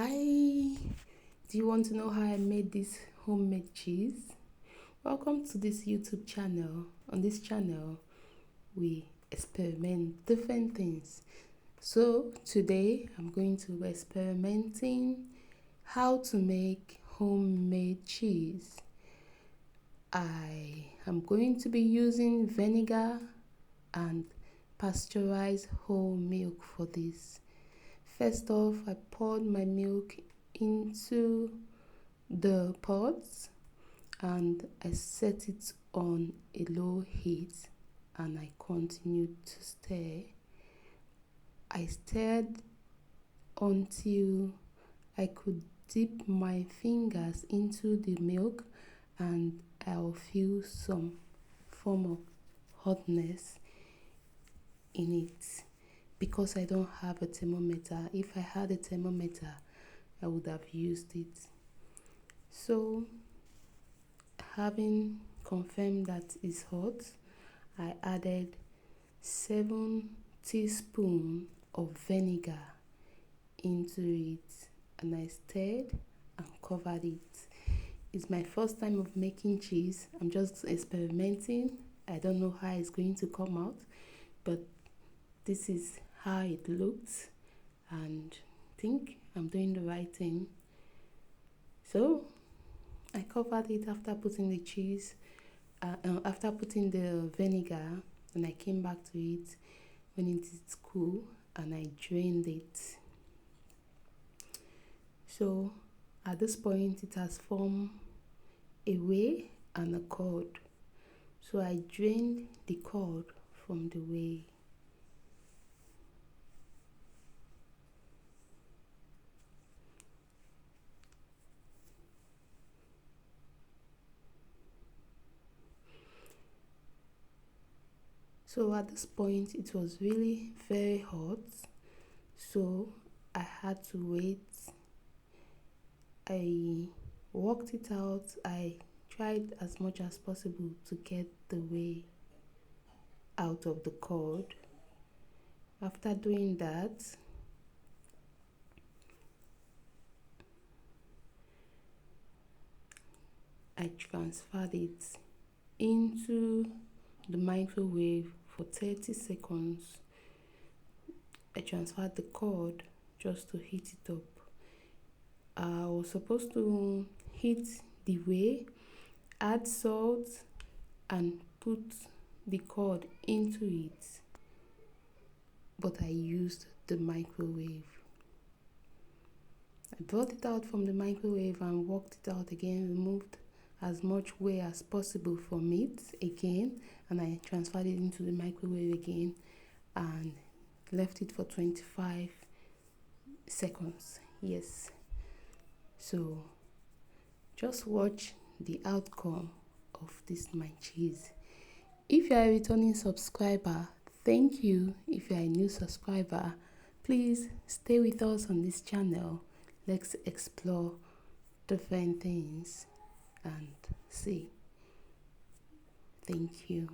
Hi, do you want to know how I made this homemade cheese? Welcome to this YouTube channel. On this channel, we experiment different things. So today I'm going to be experimenting how to make homemade cheese. I am going to be using vinegar and pasteurized whole milk for this. First off, I poured my milk into the pots and I set it on a low heat and I continued to stir. I stirred until I could dip my fingers into the milk and I'll feel some form of hotness in it. Because I don't have a thermometer, if I had a thermometer, I would have used it. So, having confirmed that it's hot, I added 7 teaspoons of vinegar into it and I stirred and covered it. It's my first time of making cheese. I'm just experimenting. I don't know how it's going to come out, but this is how it looks and I think I'm doing the right thing. So I covered it after putting the cheese, after putting the vinegar, and I came back to it when it is cool and I drained it. So at this point it has formed a whey and a curd. So I drained the curd from the whey. So at this point it was really very hot, so I had to wait. I worked it out. I tried as much as possible to get the whey out of the curd. After doing that, I transferred it into the microwave for 30 seconds. I transferred the curd just to heat it up. I was supposed to heat the whey, add salt and put the curd into it, but I used the microwave. I brought it out from the microwave and worked it out again, removed as much whey as possible from it again, and I transferred it into the microwave again and left it for 25 seconds. Yes. So just watch the outcome of this my cheese. If you are a returning subscriber, thank you. If you are a new subscriber, please stay with us on this channel. Let's explore different things and see. Thank you.